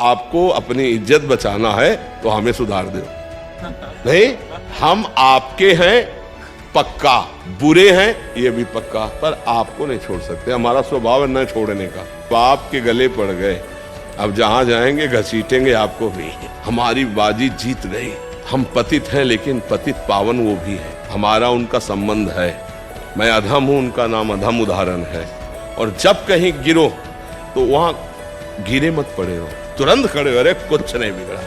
आपको अपनी इज्जत बचाना है तो हमें सुधार दो। नहीं, हम आपके हैं पक्का, बुरे हैं ये भी पक्का, पर आपको नहीं छोड़ सकते। हमारा स्वभाव है न छोड़ने का। तो आपके गले पड़ गए, अब जहां जाएंगे घसीटेंगे आपको भी। हमारी बाजी जीत गई। हम पतित हैं लेकिन पतित पावन वो भी है। हमारा उनका संबंध है। मैं अधम हूं, उनका नाम अधम उदाहरण है। और जब कहीं गिरो तो वहां गिरे मत पड़े हो, तुरंत खड़े हो, अरे कुछ नहीं बिगड़ा।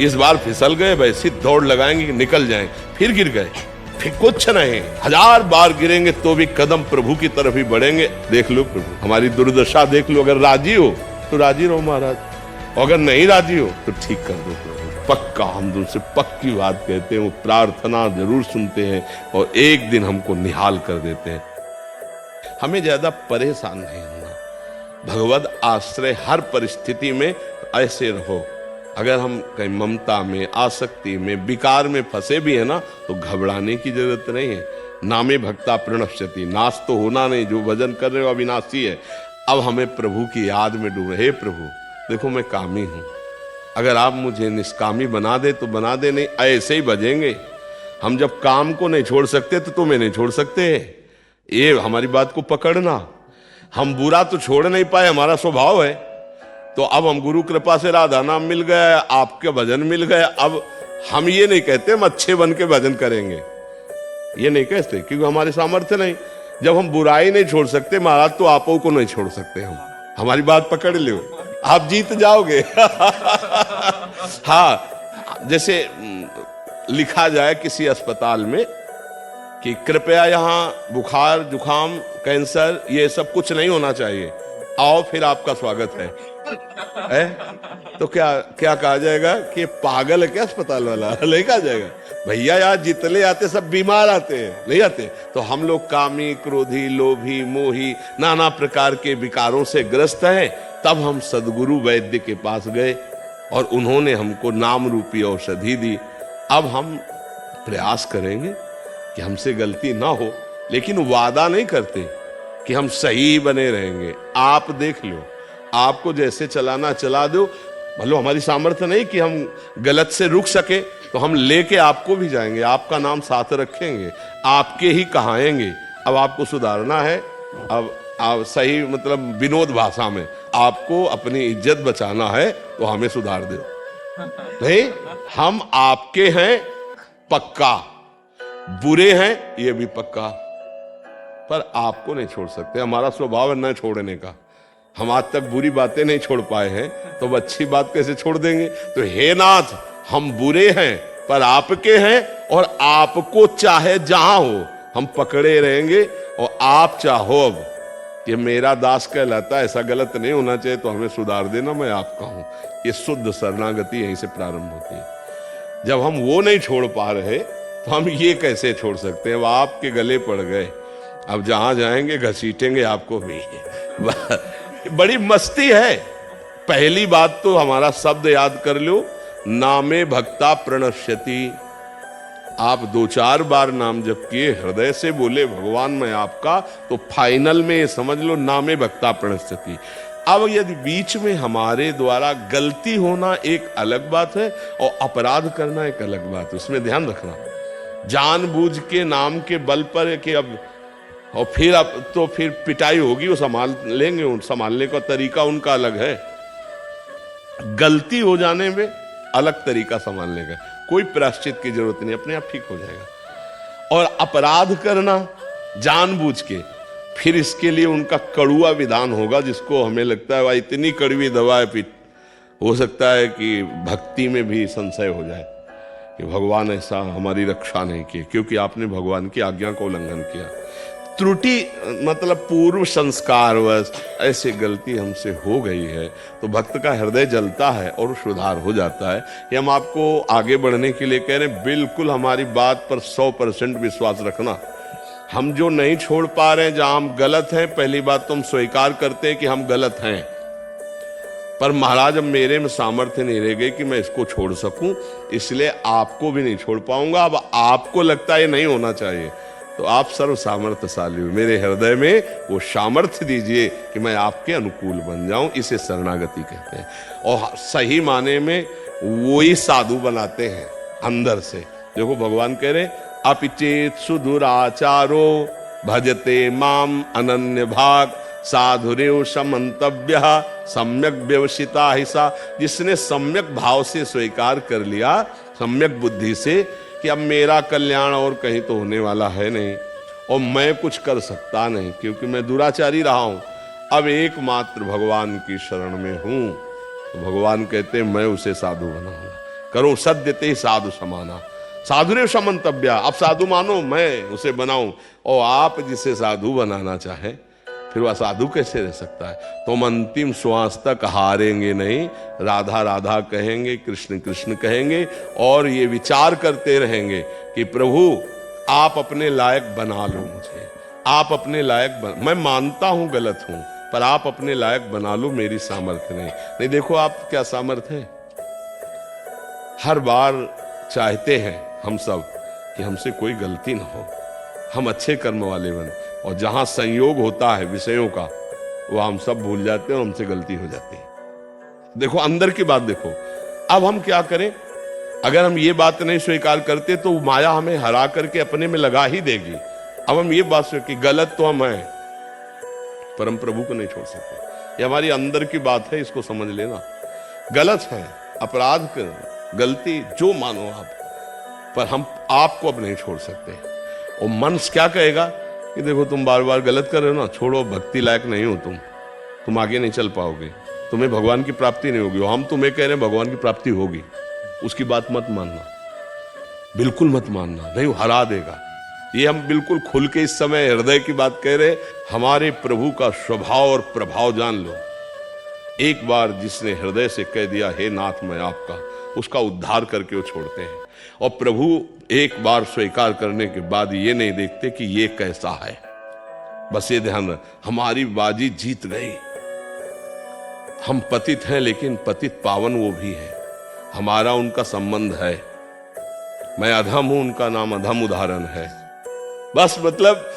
इस बार फिसल गए, वैसी दौड़ लगाएंगे निकल जाएं, फिर गिर गए, फिर कुछ नहीं। 1000 बार गिरेंगे तो भी कदम प्रभु की तरफ ही बढ़ेंगे। देख लो प्रभु, हमारी दुर्दशा देख लो। अगर राजी हो तो राजी रहो महाराज, अगर नहीं राजी हो तो ठीक कर दो प्रभु। पक्का हम तुमसे पक्की बात कहते हैं, वो प्रार्थना जरूर सुनते हैं और एक दिन हमको निहाल कर देते हैं। हमें ज्यादा परेशान नहीं होना। भगवद आश्रय हर परिस्थिति में ऐसे रहो। अगर हम कहीं ममता में, आसक्ति में, विकार में फंसे भी है ना, तो घबराने की जरूरत नहीं है। नामे भक्ता प्रणश्यति, नाश तो होना नहीं। जो भजन कर रहे हो अविनाशी है। अब हमें प्रभु की याद में डूबे। हे प्रभु देखो मैं कामी हूं, अगर आप मुझे निष्कामी बना दे तो बना दे, नहीं ऐसे ही बजेंगे। हम जब काम को नहीं छोड़ सकते तो तुम्हें नहीं छोड़ सकते। ये हमारी बात को पकड़ना। हम बुरा तो छोड़ नहीं पाए, हमारा स्वभाव है। तो अब हम गुरु कृपा से राधा नाम मिल गया, आपके भजन मिल गए। अब हम ये नहीं कहते हम अच्छे बन के भजन करेंगे, ये नहीं कहते, क्योंकि हमारे सामर्थ्य नहीं। जब हम बुराई नहीं छोड़ सकते महाराज, तो आपो को नहीं छोड़ सकते हम। हमारी बात पकड़ लो, आप जीत जाओगे। हाँ, जैसे लिखा जाए किसी अस्पताल में कि कृपया यहाँ बुखार, जुखाम, कैंसर ये सब कुछ नहीं होना चाहिए, आओ फिर आपका स्वागत है। तो क्या क्या कहा जाएगा कि पागल है क्या अस्पताल वाला? नहीं कहा जाएगा। भैया यार जितने आते सब बीमार आते हैं, नहीं आते। तो हम लोग कामी, क्रोधी, लोभी, मोही, नाना प्रकार के विकारों से ग्रस्त हैं। तब हम सदगुरु वैद्य के पास गए और उन्होंने हमको नाम रूपी औषधि दी। अब हम प्रयास करेंगे कि हमसे गलती ना हो, लेकिन वादा नहीं करते कि हम सही बने रहेंगे। आप देख लो, आपको जैसे चलाना चला दो। मतलब हमारी सामर्थ्य नहीं कि हम गलत से रुक सके, तो हम लेके आपको भी जाएंगे, आपका नाम साथ रखेंगे, आपके ही कहाएंगे। अब आपको सुधारना है। अब आप सही मतलब विनोद भाषा में, आपको अपनी इज्जत बचाना है तो हमें सुधार दो। नहीं, हम आपके हैं पक्का, बुरे हैं ये भी पक्का, पर आपको नहीं छोड़ सकते। हमारा स्वभाव है न छोड़ने का। हम आज तक बुरी बातें नहीं छोड़ पाए हैं, तो अच्छी बात कैसे छोड़ देंगे? तो हे नाथ, हम बुरे हैं पर आपके हैं, और आपको चाहे जहां हो हम पकड़े रहेंगे। और आप चाहो अब कि मेरा दास कहलाता, ऐसा गलत नहीं होना चाहिए, तो हमें सुधार देना, मैं आपका हूं। ये शुद्ध शरणागति यहीं से प्रारंभ होती है। जब हम वो नहीं छोड़ पा रहे तो हम ये कैसे छोड़ सकते हैं? अब आपके गले पड़ गए, अब जहां जाएंगे घसीटेंगे आपको भी। बड़ी मस्ती है। पहली बात तो हमारा शब्द याद कर लो, नामे भक्ता प्रणश्यति। आप 2-4 बार नाम जप किए, हृदय से बोले भगवान मैं आपका, तो फाइनल में ये समझ लो नामे भक्ता प्रणश्यति। अब यदि बीच में हमारे द्वारा गलती होना एक अलग बात है और अपराध करना एक अलग बात है, उसमें ध्यान रखना। जानबूझ के नाम के बल पर कि अब और फिर अब तो फिर पिटाई होगी, वो संभाल लेंगे, संभालने का तरीका उनका अलग है। गलती हो जाने में अलग तरीका संभालने का, कोई प्रायश्चित की जरूरत नहीं, अपने आप ठीक हो जाएगा। और अपराध करना जानबूझ के, फिर इसके लिए उनका कड़ुआ विधान होगा, जिसको हमें लगता है वह इतनी कड़वी दवा है, फिर हो सकता है कि भक्ति में भी संशय हो जाए कि भगवान ऐसा हमारी रक्षा नहीं की, क्योंकि आपने भगवान की आज्ञा का उल्लंघन किया। त्रुटि मतलब पूर्व संस्कारवश ऐसी गलती हमसे हो गई है, तो भक्त का हृदय जलता है और सुधार हो जाता है। ये हम आपको आगे बढ़ने के लिए कह रहे हैं। बिल्कुल हमारी बात पर 100% विश्वास रखना। हम जो नहीं छोड़ पा रहे हैं, जहां हम गलत हैं, पहली बात तो हम स्वीकार करते हैं कि हम गलत हैं, पर महाराज अब मेरे में सामर्थ्य नहीं रह गई कि मैं इसको छोड़ सकूं, इसलिए आपको भी नहीं छोड़ पाऊंगा। अब आपको लगता है ये नहीं होना चाहिए, तो आप सर्व सामर्थ्यशाली हो, मेरे हृदय में वो सामर्थ्य दीजिए कि मैं आपके अनुकूल बन जाऊं। इसे शरणागति कहते हैं। और सही माने में वो ही साधु बनाते हैं अंदर से। देखो भगवान कह रहे अपिचेत सुदुराचारो भजते माम अनन्य भाग साधुरेव समंतव्य सम्यक व्यवसिता हिसा। जिसने सम्यक भाव से स्वीकार कर लिया, सम्यक बुद्धि से, कि अब मेरा कल्याण और कहीं तो होने वाला है नहीं और मैं कुछ कर सकता नहीं क्योंकि मैं दुराचारी रहा हूं, अब एकमात्र भगवान की शरण में हूं, तो भगवान कहते मैं उसे साधु बनाऊंगा। करो सद्यते साधु समाना साधुरेव समंतव्य। अब साधु मानो मैं उसे बनाऊं, और आप जिसे साधु बनाना चाहे फिर वह साधु कैसे रह सकता है? तुम अंतिम श्वास तक हारेंगे नहीं, राधा राधा कहेंगे, कृष्ण कृष्ण कहेंगे, और ये विचार करते रहेंगे कि प्रभु आप अपने लायक बना लो मुझे, आप अपने लायक मैं मानता हूं गलत हूं, पर आप अपने लायक बना लो, मेरी सामर्थ्य नहीं। देखो आप क्या सामर्थ्य है। हर बार चाहते हैं हम सब कि हमसे कोई गलती ना हो, हम अच्छे कर्म वाले बने, और जहां संयोग होता है विषयों का वो हम सब भूल जाते हैं और हमसे गलती हो जाती है। देखो अंदर की बात देखो। अब हम क्या करें? अगर हम ये बात नहीं स्वीकार करते तो माया हमें हरा करके अपने में लगा ही देगी। अब हम ये बात कि गलत तो हम हैं, पर हम प्रभु को नहीं छोड़ सकते। ये हमारी अंदर की बात है, इसको समझ लेना। गलत है, अपराध कर, गलती जो मानो आप, पर हम आपको अब नहीं छोड़ सकते। और मन क्या कहेगा कि देखो तुम बार बार गलत कर रहे हो ना, छोड़ो, भक्ति लायक नहीं हो तुम आगे नहीं चल पाओगे, तुम्हें भगवान की प्राप्ति नहीं होगी। हम तुम्हें कह रहे हैं भगवान की प्राप्ति होगी, उसकी बात मत मानना, बिल्कुल मत मानना, नहीं हरा देगा। ये हम बिल्कुल खुल के इस समय हृदय की बात कह रहे। हमारे प्रभु का स्वभाव और प्रभाव जान लो। एक बार जिसने हृदय से कह दिया हे नाथ मैं आपका, उसका उद्धार करके वो छोड़ते हैं। और प्रभु एक बार स्वीकार करने के बाद ये नहीं देखते कि ये कैसा है, बस ये ध्यान रख हमारी बाजी जीत गई। हम पतित हैं लेकिन पतित पावन वो भी है, हमारा उनका संबंध है। मैं अधम हूं, उनका नाम अधम उदाहरण है। बस मतलब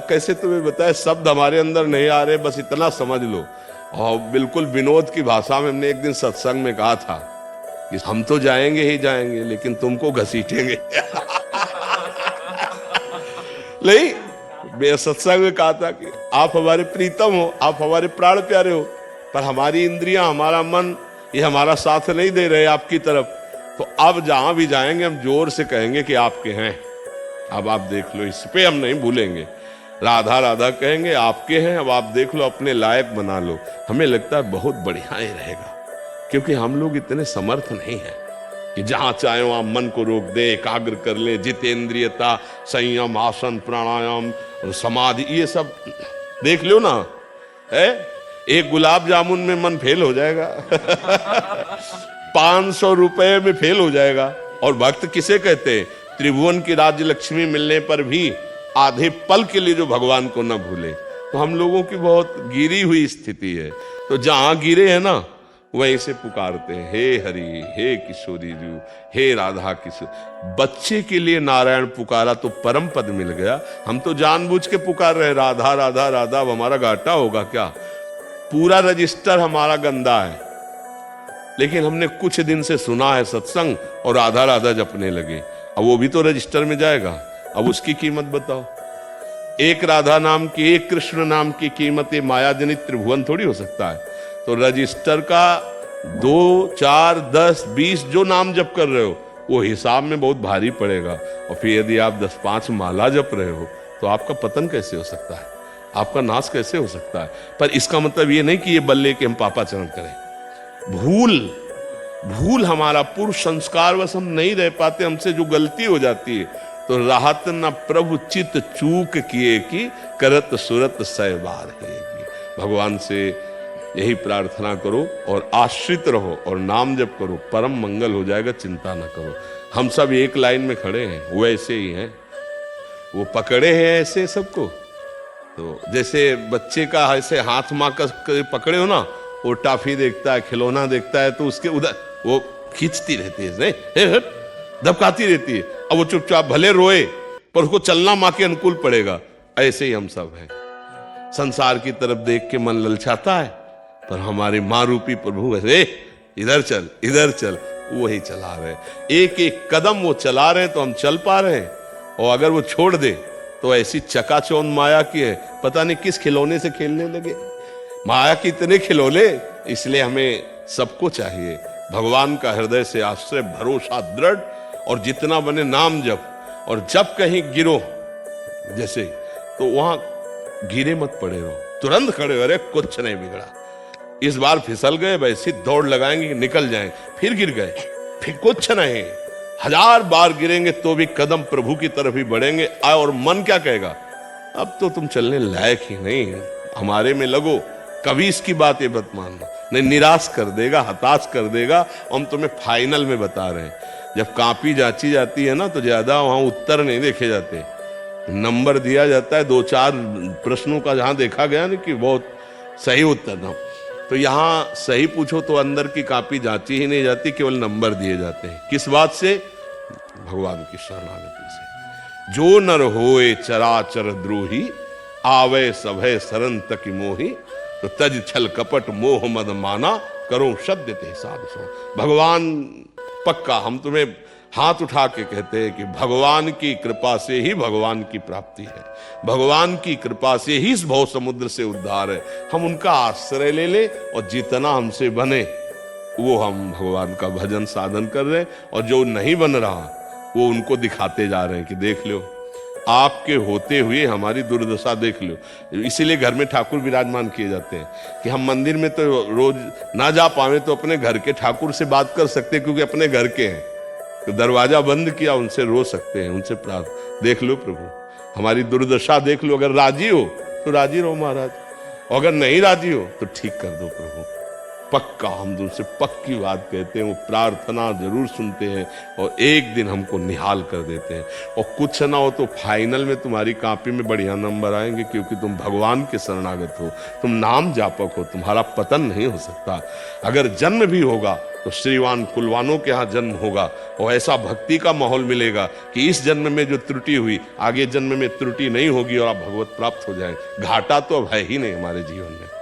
कैसे तुम्हें बताए, शब्द हमारे अंदर नहीं आ रहे, बस इतना समझ लो। और बिल्कुल विनोद की भाषा में हमने एक दिन सत्संग में कहा था कि हम तो जाएंगे ही जाएंगे लेकिन तुमको घसीटेंगे। नहीं, मैं सत्संग में कहा था कि आप हमारे प्रीतम हो, आप हमारे प्राण प्यारे हो, पर हमारी इंद्रियां, हमारा मन, ये हमारा साथ नहीं दे रहे आपकी तरफ। तो अब जहां भी जाएंगे हम जोर से कहेंगे कि आपके हैं। अब आप देख लो, इस पे हम नहीं भूलेंगे। राधा राधा कहेंगे, आपके हैं, अब आप देख लो, अपने लायक बना लो। हमें लगता है बहुत बढ़िया ही रहेगा, क्योंकि हम लोग इतने समर्थ नहीं हैं कि जहां चाहे वहां मन को रोक दे, एकाग्र कर ले। जितेंद्रियता, संयम, आसन, प्राणायाम, समाधि, ये सब देख लो ना है। एक गुलाब जामुन में मन फेल हो जाएगा। 500 रुपए में फेल हो जाएगा। और भक्त किसे कहते हैं? त्रिभुवन की राज्य लक्ष्मी मिलने पर भी आधे पल के लिए जो भगवान को न भूले। तो हम लोगों की बहुत गिरी हुई स्थिति है। तो जहां गिरे हैं ना वहीं से पुकारते हैं, हे हरि, हे किशोरी जी, हे राधा किशोर। बच्चे के लिए नारायण पुकारा तो परम पद मिल गया। हम तो जानबूझ के पुकार रहे राधा राधा राधा। अब हमारा घाटा होगा क्या? पूरा रजिस्टर हमारा गंदा है, लेकिन हमने कुछ दिन से सुना है सत्संग और राधा राधा जपने लगे। अब वो भी तो रजिस्टर में जाएगा। अब उसकी कीमत बताओ। एक राधा नाम की, एक कृष्ण नाम की कीमत ये माया जनित त्रिभुवन थोड़ी हो सकता है। तो रजिस्टर का 2, 4, 10, 20 जो नाम जप कर रहे हो वो हिसाब में बहुत भारी पड़ेगा। और फिर यदि आप 10-5 माला जप रहे हो तो आपका पतन कैसे हो सकता है, आपका नाश कैसे हो सकता है। पर इसका मतलब ये नहीं कि ये बल्ले के हम पापाचरण करें। भूल हमारा पूर्व संस्कार वश हम नहीं रह पाते, हमसे जो गलती हो जाती है। तो राहत न प्रभु चित चूक किए कि करत सुरत सहबार है। भगवान से यही प्रार्थना करो और आश्रित रहो और नाम जप करो, परम मंगल हो जाएगा, चिंता न करो। हम सब एक लाइन में खड़े हैं, वो ऐसे ही हैं, वो पकड़े हैं ऐसे सबको। तो जैसे बच्चे का ऐसे हाथ माँ का पकड़े हो ना, वो टाफी देखता है, खिलौना देखता है, तो उसके उधर वो खींचती रहती है, नहीं दबकाती रहती है। अब वो चुपचाप भले रोए पर उसको चलना माँ के अनुकूल पड़ेगा। ऐसे ही हम सब हैं, संसार की तरफ देख के मन ललचाता है, पर हमारे माँ रूपी प्रभु ऐसे इधर चल इधर चल, वही चला रहे। एक एक कदम वो चला रहे हैं तो हम चल पा रहे हैं, और अगर वो छोड़ दे तो ऐसी चकाचौंध माया की है, पता नहीं किस खिलौने से खेलने लगे। माया के इतने खिलौने, इसलिए हमें सबको चाहिए भगवान का हृदय से आश्रय भरोसा दृढ़, और जितना बने नाम जप। और जब कहीं गिरो जैसे, तो वहां गिरे मत पड़े रहो, तुरंत खड़े हो, अरे कुछ नहीं बिगड़ा, इस बार फिसल गए वैसी दौड़ लगाएंगे निकल जाएं, फिर गिर गए फिर कुछ नहीं, 1000 बार गिरेंगे तो भी कदम प्रभु की तरफ ही बढ़ेंगे। और मन क्या कहेगा, अब तो तुम चलने लायक ही नहीं, हमारे में लगो, कभी इसकी बात ये मत मानना, नहीं निराश कर देगा, हताश कर देगा। हम तुम्हें फाइनल में बता रहे हैं, जब कॉपी जांची जाती है ना, तो ज्यादा वहां उत्तर नहीं देखे जाते, नंबर दिया जाता है 2-4 प्रश्नों का, जहां देखा गया ना कि बहुत सही उत्तर ना, तो यहाँ सही पूछो तो अंदर की कॉपी जांची ही नहीं जाती, केवल नंबर दिए जाते हैं। किस बात से? भगवान की शरणागति से। जो नर होए चराचर द्रोही, आवे सभय सरन तक मोही, तो तज छल कपट मोह मद माना, करो सत्य ते साधु सो। भगवान पक्का, हम तुम्हें हाथ उठा के कहते हैं कि भगवान की कृपा से ही भगवान की प्राप्ति है, भगवान की कृपा से ही इस भव समुद्र से उद्धार है। हम उनका आश्रय ले ले, और जितना हमसे बने वो हम भगवान का भजन साधन कर रहे हैं, और जो नहीं बन रहा वो उनको दिखाते जा रहे हैं कि देख लो, आपके होते हुए हमारी दुर्दशा देख लो। इसीलिए घर में ठाकुर विराजमान किए जाते हैं कि हम मंदिर में तो रोज ना जा पावे तो अपने घर के ठाकुर से बात कर सकते हैं, क्योंकि अपने घर के हैं, तो दरवाजा बंद किया, उनसे रो सकते हैं, उनसे प्रार्थना। देख लो प्रभु, हमारी दुर्दशा देख लो, अगर राजी हो तो राजी रहो महाराज, और अगर नहीं राजी हो तो ठीक कर दो प्रभु। पक्का हम तुमसे पक्की बात कहते हैं, वो प्रार्थना जरूर सुनते हैं, और एक दिन हमको निहाल कर देते हैं। और कुछ ना हो तो फाइनल में तुम्हारी कॉपी में बढ़िया नंबर आएंगे, क्योंकि तुम भगवान के शरणागत हो, तुम नाम जापक हो, तुम्हारा पतन नहीं हो सकता। अगर जन्म भी होगा तो श्रीवान कुलवानों के यहाँ जन्म होगा, और ऐसा भक्ति का माहौल मिलेगा कि इस जन्म में जो त्रुटि हुई आगे जन्म में त्रुटि नहीं होगी, और आप भगवत प्राप्त हो जाए। घाटा तो अब है ही नहीं हमारे जीवन में।